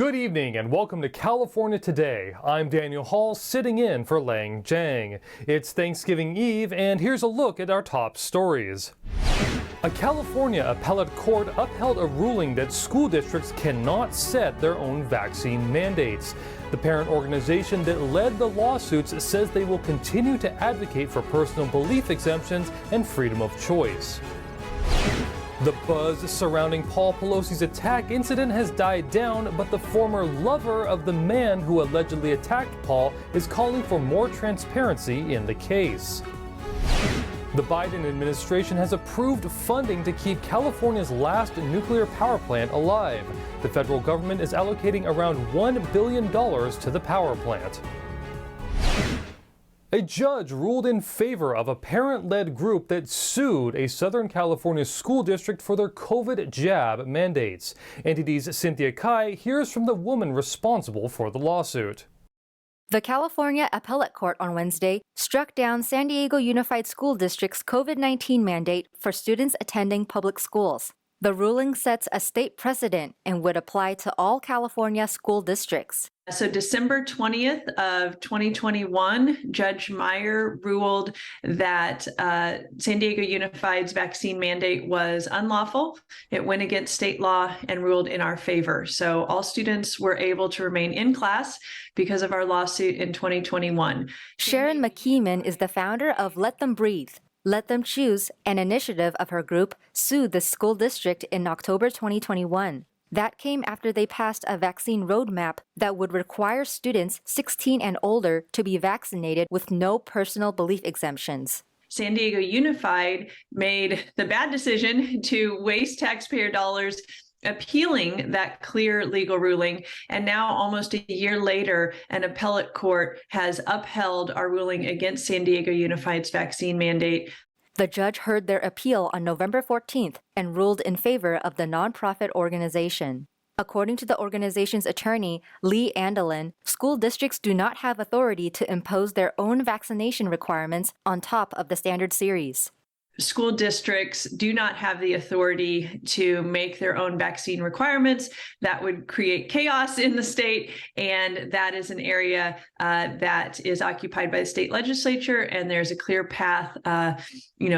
Good evening and welcome to California Today. I'm Daniel Hall sitting in for Lang Jang. It's Thanksgiving Eve and here's a look at our top stories. A California appellate court upheld a ruling that school districts cannot set their own vaccine mandates. The parent organization that led the lawsuits says they will continue to advocate for personal belief exemptions and freedom of choice. The buzz surrounding Paul Pelosi's attack incident has died down, but the former lover of the man who allegedly attacked Paul is calling for more transparency in the case. The Biden administration has approved funding to keep California's last nuclear power plant alive. The federal government is allocating around $1 billion to the power plant. A judge ruled in favor of a parent-led group that sued a Southern California school district for their COVID jab mandates. NTD's Cynthia Kai hears from the woman responsible for the lawsuit. The California Appellate Court on Wednesday struck down San Diego Unified School District's COVID-19 mandate for students attending public schools. The ruling sets a state precedent and would apply to all California school districts. So December 20th of 2021, Judge Meyer ruled that San Diego Unified's vaccine mandate was unlawful. It went against state law and ruled in our favor. So all students were able to remain in class because of our lawsuit in 2021. Sharon McKeeman is the founder of Let Them Breathe, Let Them Choose, an initiative of her group, sued the school district in October 2021. That came after they passed a vaccine roadmap that would require students 16 and older to be vaccinated with no personal belief exemptions. San Diego Unified made the bad decision to waste taxpayer dollars appealing that clear legal ruling. And now, almost a year later, an appellate court has upheld our ruling against San Diego Unified's vaccine mandate. The judge heard their appeal on November 14th and ruled in favor of the nonprofit organization. According to the organization's attorney, Lee Andelin, school districts do not have authority to impose their own vaccination requirements on top of the standard series. School districts do not have the authority to make their own vaccine requirements. That would create chaos in the state, and that is an area that is occupied by the state legislature, and there's a clear path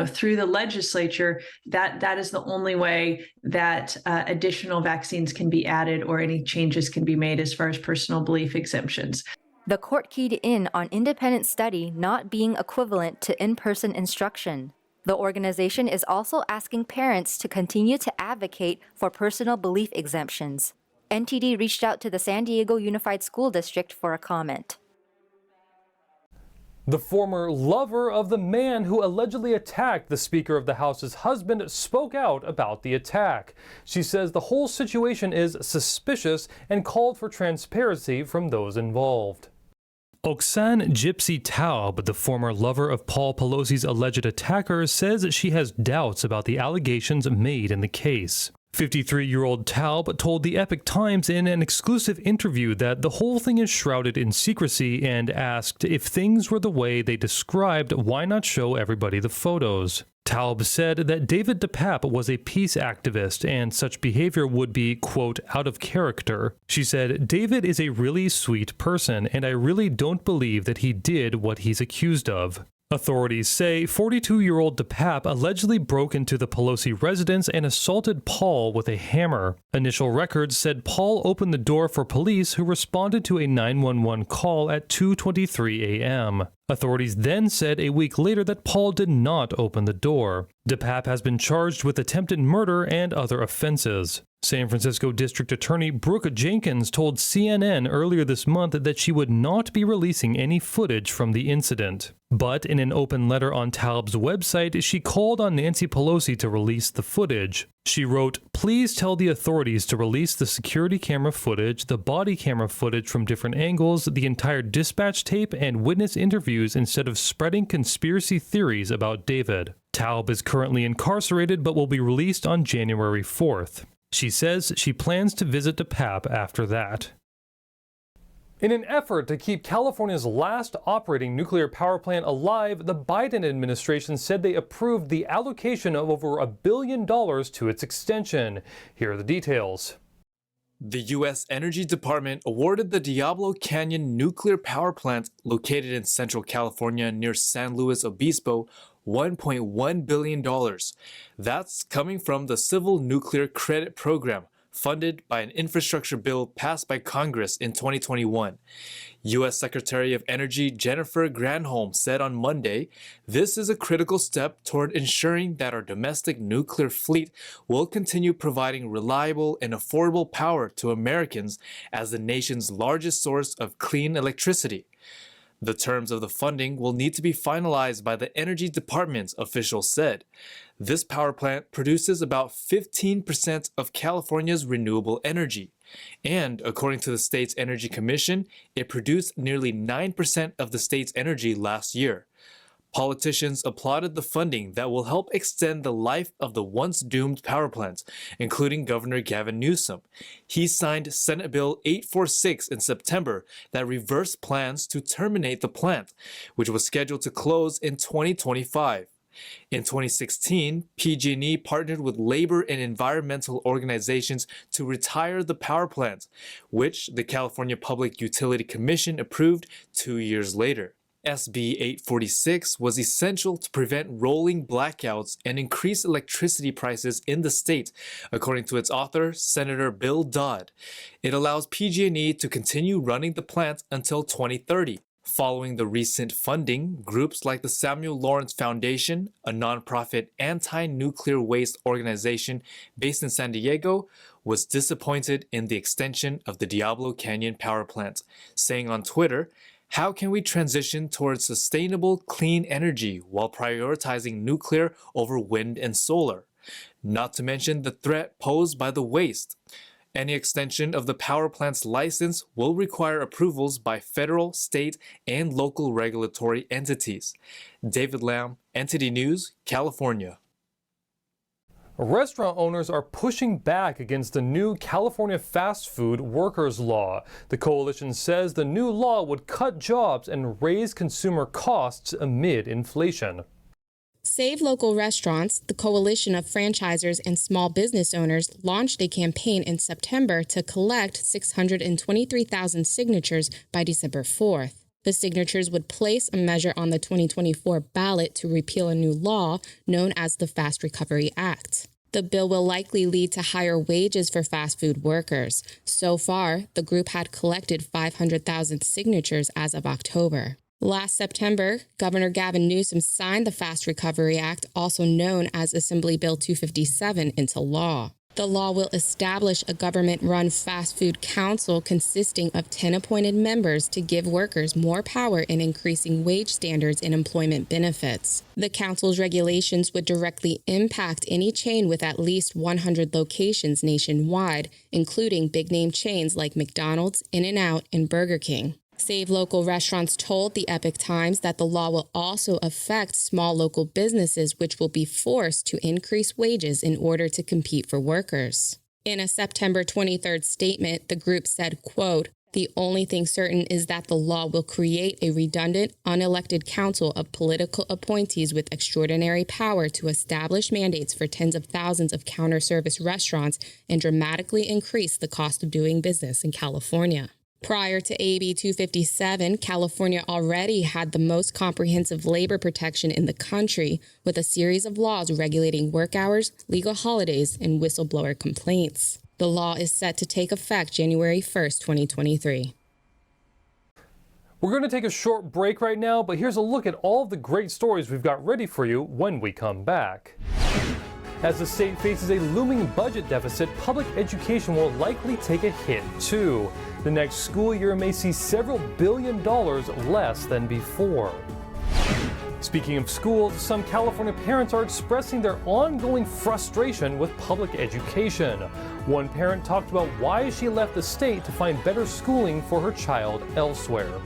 through the legislature. That is the only way that additional vaccines can be added or any changes can be made as far as personal belief exemptions. The court keyed in on independent study not being equivalent to in-person instruction. The organization is also asking parents to continue to advocate for personal belief exemptions. NTD reached out to the San Diego Unified School District for a comment. The former lover of the man who allegedly attacked the Speaker of the House's husband spoke out about the attack. She says the whole situation is suspicious and called for transparency from those involved. Oksana Gypsy Taub, the former lover of Paul Pelosi's alleged attacker, says she has doubts about the allegations made in the case. 53-year-old Taub told the Epoch Times in an exclusive interview that the whole thing is shrouded in secrecy and asked if things were the way they described, why not show everybody the photos? Taub said that David DePape was a peace activist and such behavior would be, quote, out of character. She said, David is a really sweet person and I really don't believe that he did what he's accused of. Authorities say 42-year-old DePape allegedly broke into the Pelosi residence and assaulted Paul with a hammer. Initial records said Paul opened the door for police who responded to a 911 call at 2:23 a.m. Authorities then said a week later that Paul did not open the door. DePape has been charged with attempted murder and other offenses. San Francisco District Attorney Brooke Jenkins told CNN earlier this month that she would not be releasing any footage from the incident. But in an open letter on Taub's website, she called on Nancy Pelosi to release the footage. She wrote, "Please tell the authorities to release the security camera footage, the body camera footage from different angles, the entire dispatch tape, and witness interviews instead of spreading conspiracy theories about David." Taub is currently incarcerated but will be released on January 4th. She says she plans to visit DePape after that. In an effort to keep California's last operating nuclear power plant alive, the Biden administration said they approved the allocation of over $1 billion to its extension. Here are the details. The U.S. Energy Department awarded the Diablo Canyon nuclear power plant located in central California near San Luis Obispo $1.1 billion. That's coming from the Civil Nuclear Credit Program, funded by an infrastructure bill passed by Congress in 2021. U.S. Secretary of Energy Jennifer Granholm said on Monday, "This is a critical step toward ensuring that our domestic nuclear fleet will continue providing reliable and affordable power to Americans as the nation's largest source of clean electricity." The terms of the funding will need to be finalized by the Energy Department, officials said. This power plant produces about 15% of California's renewable energy. And according to the state's Energy Commission, it produced nearly 9% of the state's energy last year. Politicians applauded the funding that will help extend the life of the once doomed power plant, including Governor Gavin Newsom. He signed Senate Bill 846 in September that reversed plans to terminate the plant, which was scheduled to close in 2025. In 2016, PG&E partnered with labor and environmental organizations to retire the power plant, which the California Public Utility Commission approved 2 years later. SB 846 was essential to prevent rolling blackouts and increase electricity prices in the state, according to its author, Senator Bill Dodd. It allows PG&E to continue running the plant until 2030. Following the recent funding, groups like the Samuel Lawrence Foundation, a nonprofit anti-nuclear waste organization based in San Diego, was disappointed in the extension of the Diablo Canyon power plant, saying on Twitter, "How can we transition towards sustainable, clean energy while prioritizing nuclear over wind and solar? Not to mention the threat posed by the waste. Any extension of the power plant's license will require approvals by federal, state, and local regulatory entities." David Lamb, Entity News, California. Restaurant owners are pushing back against the new California fast food workers law. The coalition says the new law would cut jobs and raise consumer costs amid inflation. Save Local Restaurants, the coalition of franchisors and small business owners, launched a campaign in September to collect 623,000 signatures by December 4th. The signatures would place a measure on the 2024 ballot to repeal a new law known as the Fast Recovery Act. The bill will likely lead to higher wages for fast food workers. So far, the group had collected 500,000 signatures as of October. Last September, Governor Gavin Newsom signed the Fast Recovery Act, also known as Assembly Bill 257, into law. The law will establish a government-run fast food council consisting of 10 appointed members to give workers more power in increasing wage standards and employment benefits. The council's regulations would directly impact any chain with at least 100 locations nationwide, including big-name chains like McDonald's, In-N-Out, and Burger King. Save Local Restaurants told the Epoch Times that the law will also affect small local businesses, which will be forced to increase wages in order to compete for workers. In a September 23rd statement, the group said, quote, "The only thing certain is that the law will create a redundant, unelected council of political appointees with extraordinary power to establish mandates for tens of thousands of counter-service restaurants and dramatically increase the cost of doing business in California." Prior to AB 257, California already had the most comprehensive labor protection in the country, with a series of laws regulating work hours, legal holidays, and whistleblower complaints. The law is set to take effect January 1st, 2023. We're going to take a short break right now, but here's a look at all of the great stories we've got ready for you when we come back. As the state faces a looming budget deficit, public education will likely take a hit too. The next school year may see several $1 billion less than before. Speaking of schools, some California parents are expressing their ongoing frustration with public education. One parent talked about why she left the state to find better schooling for her child elsewhere.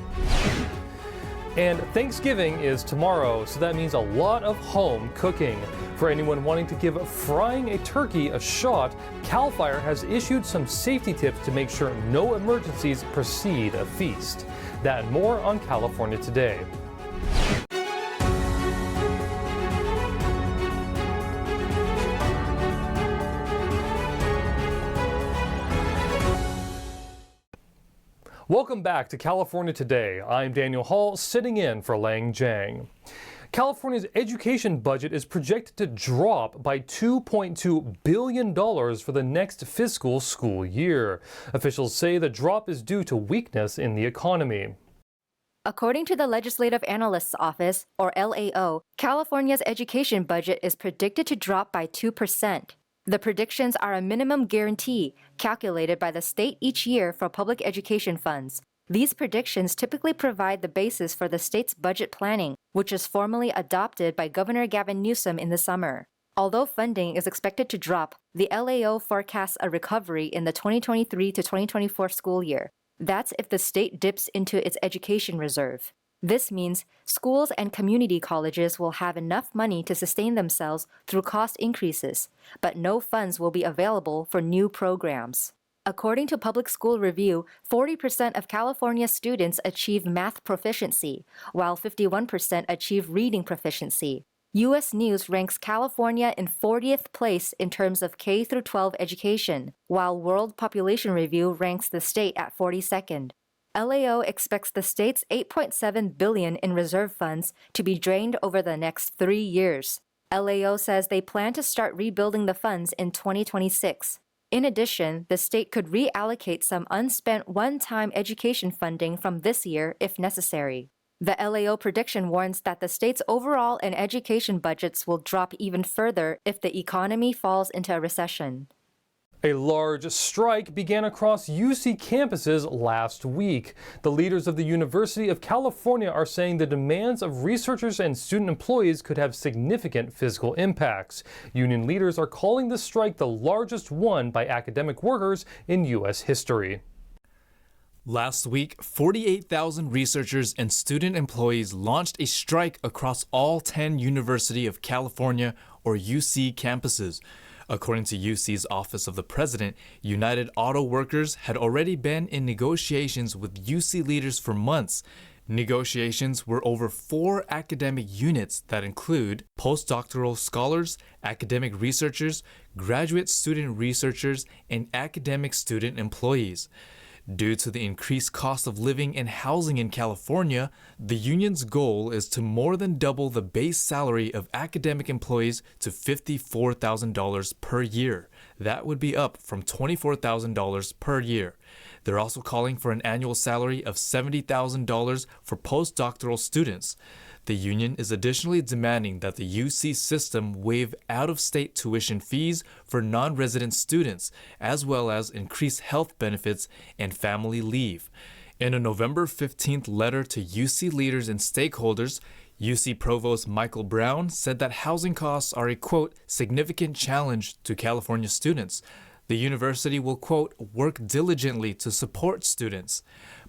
And Thanksgiving is tomorrow, so that means a lot of home cooking. For anyone wanting to give frying a turkey a shot, CAL FIRE has issued some safety tips to make sure no emergencies precede a feast. That and more on California Today. Welcome back to California Today. I'm Daniel Hall, sitting in for Lang Jiang. California's education budget is projected to drop by $2.2 billion for the next fiscal school year. Officials say the drop is due to weakness in the economy. According to the Legislative Analyst's Office, or LAO, California's education budget is predicted to drop by 2%. The predictions are a minimum guarantee calculated by the state each year for public education funds. These predictions typically provide the basis for the state's budget planning, which is formally adopted by Governor Gavin Newsom in the summer. Although funding is expected to drop, the LAO forecasts a recovery in the 2023 to 2024 school year. That's if the state dips into its education reserve. This means schools and community colleges will have enough money to sustain themselves through cost increases, but no funds will be available for new programs. According to Public School Review, 40% of California students achieve math proficiency, while 51% achieve reading proficiency. U.S. News ranks California in 40th place in terms of K-12 education, while World Population Review ranks the state at 42nd. LAO expects the state's $8.7 billion in reserve funds to be drained over the next 3 years. LAO says they plan to start rebuilding the funds in 2026. In addition, the state could reallocate some unspent one-time education funding from this year if necessary. The LAO prediction warns that the state's overall and education budgets will drop even further if the economy falls into a recession. A large strike began across UC campuses last week. The leaders of the University of California are saying the demands of researchers and student employees could have significant physical impacts. Union leaders are calling the strike the largest one by academic workers in U.S. history. Last week, 48,000 researchers and student employees launched a strike across all 10 University of California, or UC campuses. According to UC's Office of the President, United Auto Workers had already been in negotiations with UC leaders for months. Negotiations were over 4 academic units that include postdoctoral scholars, academic researchers, graduate student researchers, and academic student employees. Due to the increased cost of living and housing in California, the union's goal is to more than double the base salary of academic employees to $54,000 per year. That would be up from $24,000 per year. They're also calling for an annual salary of $70,000 for postdoctoral students. The union is additionally demanding that the UC system waive out-of-state tuition fees for non-resident students, as well as increase health benefits and family leave. In a November 15th letter to UC leaders and stakeholders, UC Provost Michael Brown said that housing costs are a, quote, significant challenge to California students. The university will, quote, work diligently to support students.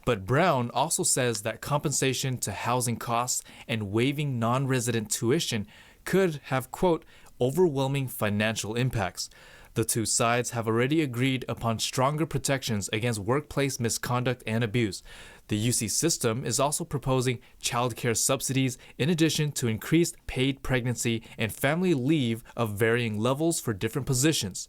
But Brown also says that compensation to housing costs and waiving non-resident tuition could have, quote, overwhelming financial impacts. The two sides have already agreed upon stronger protections against workplace misconduct and abuse. The UC system is also proposing childcare subsidies in addition to increased paid pregnancy and family leave of varying levels for different positions.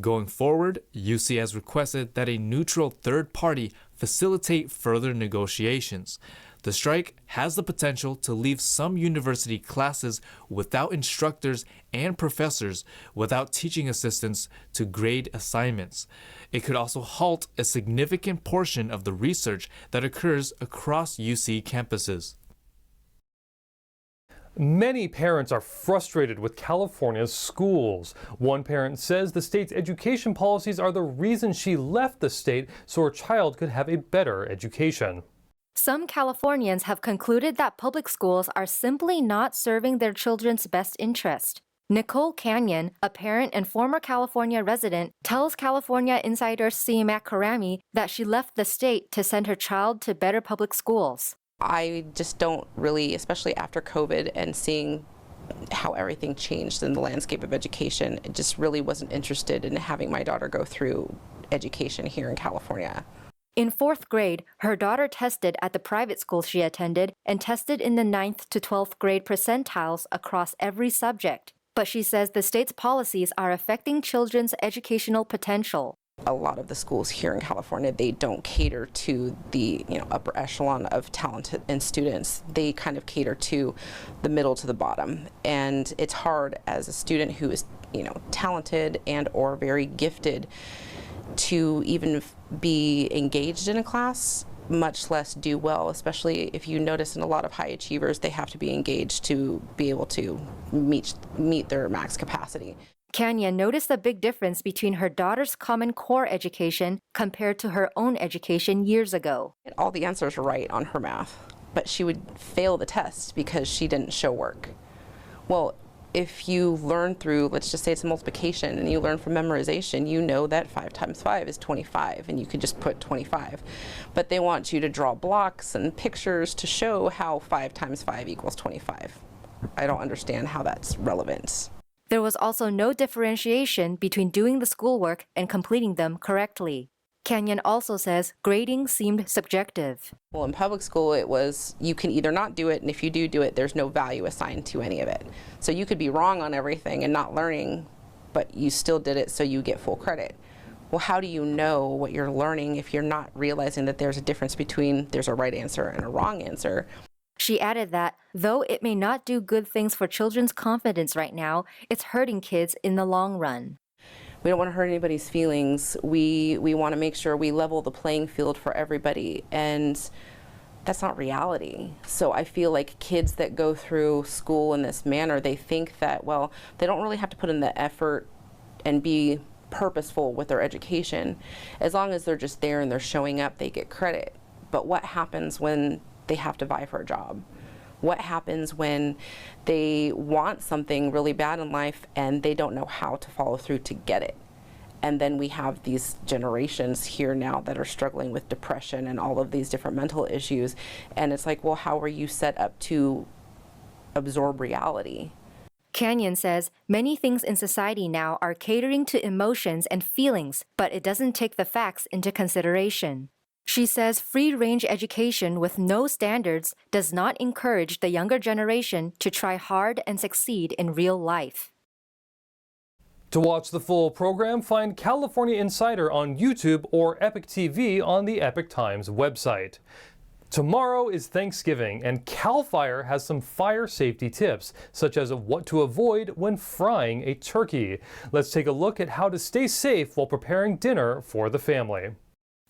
Going forward, UC has requested that a neutral third party facilitate further negotiations. The strike has the potential to leave some university classes without instructors and professors, without teaching assistants to grade assignments. It could also halt a significant portion of the research that occurs across UC campuses. Many parents are frustrated with California's schools. One parent says the state's education policies are the reason she left the state so her child could have a better education. Some Californians have concluded that public schools are simply not serving their children's best interest. Nicole Canyon, a parent and former California resident, tells California insider CMAC Karami that she left the state to send her child to better public schools. I just don't really, especially after COVID and seeing how everything changed in the landscape of education, I just really wasn't interested in having my daughter go through education here in California. In 4th grade, her daughter tested at the private school she attended and tested in the 9th to 12th grade percentiles across every subject. But she says the state's policies are affecting children's educational potential. A lot of the schools here in California, they don't cater to the upper echelon of talented and students. They kind of cater to the middle to the bottom, and it's hard as a student who is talented and or very gifted to even be engaged in a class, much less do well, especially if you notice in a lot of high achievers, they have to be engaged to be able to meet their max capacity. Canyon noticed a big difference between her daughter's Common Core education compared to her own education years ago. All the answers were right on her math, but she would fail the test because she didn't show work. Well, if you learn through, let's just say it's a multiplication, and you learn from memorization, you know that 5 times 5 is 25, and you could just put 25. But they want you to draw blocks and pictures to show how 5 times 5 equals 25. I don't understand how that's relevant. There was also no differentiation between doing the schoolwork and completing them correctly. Canyon also says grading seemed subjective. Well, in public school, it was you can either not do it, and if you do it, there's no value assigned to any of it. So you could be wrong on everything and not learning, but you still did it, so you get full credit. Well, how do you know what you're learning if you're not realizing that there's a difference between there's a right answer and a wrong answer? She added that, though it may not do good things for children's confidence right now, it's hurting kids in the long run. We don't want to hurt anybody's feelings. We want to make sure we level the playing field for everybody, and that's not reality. So I feel like kids that go through school in this manner, they think that, well, they don't really have to put in the effort and be purposeful with their education. As long as they're just there and they're showing up, they get credit. But what happens when they have to vie for a job? What happens when they want something really bad in life and they don't know how to follow through to get it? And then we have these generations here now that are struggling with depression and all of these different mental issues. And it's like, well, how are you set up to absorb reality? Canyon says many things in society now are catering to emotions and feelings, but it doesn't take the facts into consideration. She says free-range education with no standards does not encourage the younger generation to try hard and succeed in real life. To watch the full program, find California Insider on YouTube or Epic TV on the Epic Times website. Tomorrow is Thanksgiving, and CAL FIRE has some fire safety tips, such as what to avoid when frying a turkey. Let's take a look at how to stay safe while preparing dinner for the family.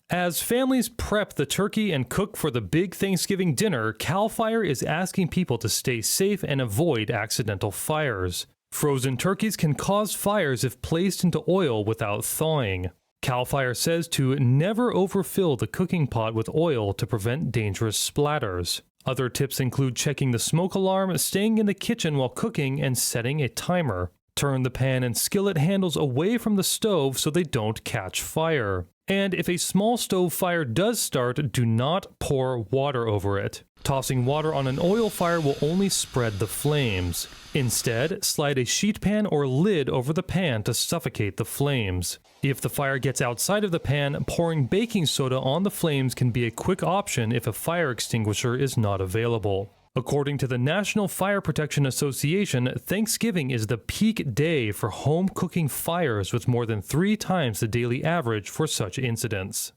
As families prep the turkey and cook for the big Thanksgiving dinner, CAL FIRE is asking people to stay safe and avoid accidental fires. Frozen turkeys can cause fires if placed into oil without thawing. CAL FIRE says to never overfill the cooking pot with oil to prevent dangerous splatters. Other tips include checking the smoke alarm, staying in the kitchen while cooking, and setting a timer. Turn the pan and skillet handles away from the stove so they don't catch fire. And if a small stove fire does start, do not pour water over it. Tossing water on an oil fire will only spread the flames. Instead, slide a sheet pan or lid over the pan to suffocate the flames. If the fire gets outside of the pan, pouring baking soda on the flames can be a quick option if a fire extinguisher is not available. According to the National Fire Protection Association, Thanksgiving is the peak day for home cooking fires, with more than 3 times the daily average for such incidents.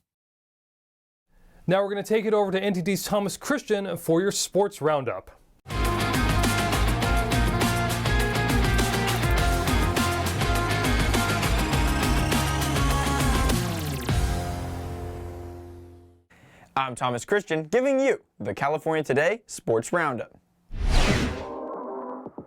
Now we're going to take it over to NTD's Thomas Christian for your sports roundup. I'm Thomas Christian, giving you the California Today Sports Roundup.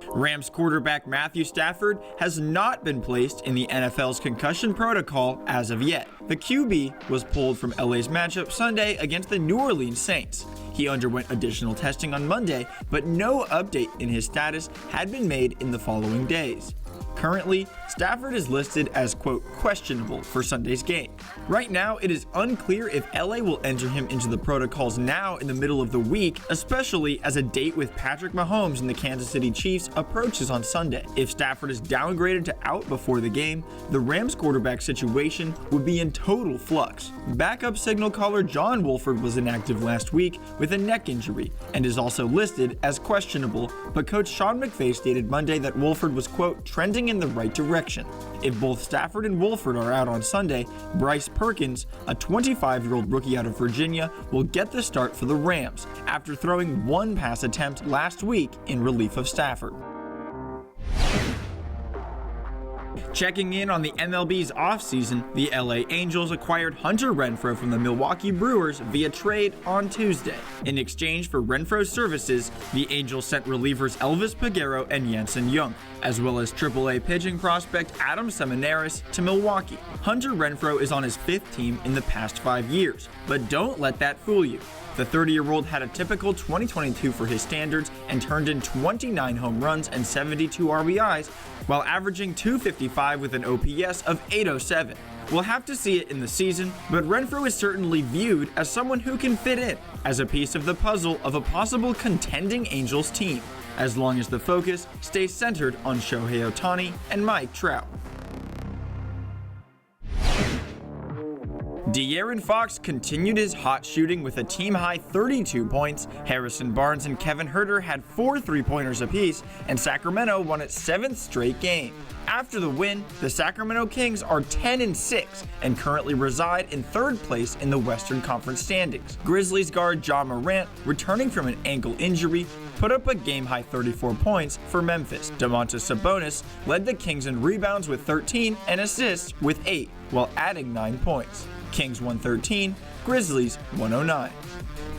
Rams quarterback Matthew Stafford has not been placed in the NFL's concussion protocol as of yet. The QB was pulled from LA's matchup Sunday against the New Orleans Saints. He underwent additional testing on Monday, but no update in his status had been made in the following days. Currently, Stafford is listed as, quote, questionable for Sunday's game. Right now, it is unclear if LA will enter him into the protocols now in the middle of the week, especially as a date with Patrick Mahomes and the Kansas City Chiefs approaches on Sunday. If Stafford is downgraded to out before the game, the Rams quarterback situation would be in total flux. Backup signal caller John Wolford was inactive last week with a neck injury and is also listed as questionable, but coach Sean McVay stated Monday that Wolford was, quote, trending in the right direction. direction. If both Stafford and Wolford are out on Sunday, Bryce Perkins, a 25-year-old rookie out of Virginia, will get the start for the Rams after throwing one pass attempt last week in relief of Stafford. Checking in on the MLB's offseason, the LA Angels acquired Hunter Renfroe from the Milwaukee Brewers via trade on Tuesday. In exchange for Renfroe's services, the Angels sent relievers Elvis Peguero and Jansen Young, as well as AAA pitching prospect Adam Seminaris to Milwaukee. Hunter Renfroe is on his 5th team in the past 5 years, but don't let that fool you. The 30-year-old had a typical 2022 for his standards and turned in 29 home runs and 72 RBIs, while averaging .255 with an OPS of .807. We'll have to see it in the season, but Renfroe is certainly viewed as someone who can fit in as a piece of the puzzle of a possible contending Angels team, as long as the focus stays centered on Shohei Ohtani and Mike Trout. De'Aaron Fox continued his hot shooting with a team-high 32 points. Harrison Barnes and Kevin Huerter had 4 3-pointers apiece, and Sacramento won its 7th straight game. After the win, the Sacramento Kings are 10-6 and currently reside in 3rd place in the Western Conference standings. Grizzlies guard Ja Morant, returning from an ankle injury, put up a game-high 34 points for Memphis. Domantas Sabonis led the Kings in rebounds with 13 and assists with 8, while adding 9 points. Kings 113, Grizzlies 109.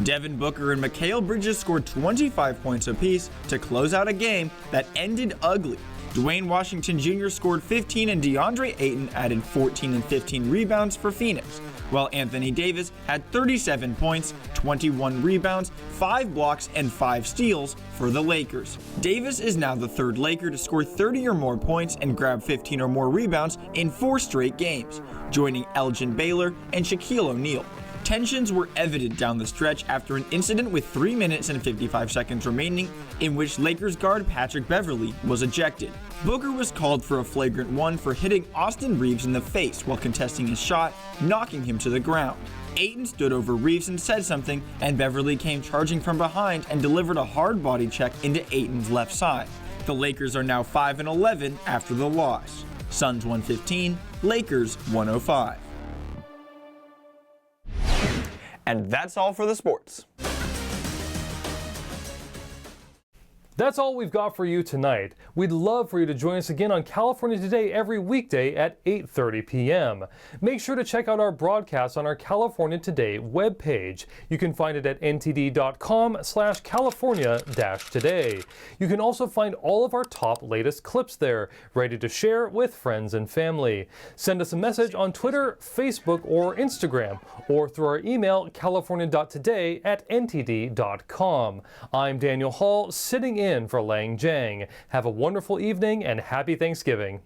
Devin Booker and Mikal Bridges scored 25 points apiece to close out a game that ended ugly. Dwayne Washington Jr. scored 15 and DeAndre Ayton added 14 and 15 rebounds for Phoenix, while Anthony Davis had 37 points, 21 rebounds, 5 blocks, and 5 steals for the Lakers. Davis is now the 3rd Laker to score 30 or more points and grab 15 or more rebounds in 4 straight games, joining Elgin Baylor and Shaquille O'Neal. Tensions were evident down the stretch after an incident with 3 minutes and 55 seconds remaining, in which Lakers guard Patrick Beverley was ejected. Booker was called for a flagrant 1 for hitting Austin Reeves in the face while contesting his shot, knocking him to the ground. Ayton stood over Reeves and said something, and Beverley came charging from behind and delivered a hard body check into Ayton's left side. The Lakers are now 5-11 after the loss. Suns 115, Lakers 105. And that's all for the sports. That's all we've got for you tonight. We'd love for you to join us again on California Today every weekday at 8:30 p.m. Make sure to check out our broadcast on our California Today webpage. You can find it at ntd.com/California-Today. You can also find all of our top latest clips there, ready to share with friends and family. Send us a message on Twitter, Facebook, or Instagram, or through our email, california.today@ntd.com. I'm Daniel Hall, sitting in for Lang Jang. Have a wonderful evening and happy Thanksgiving.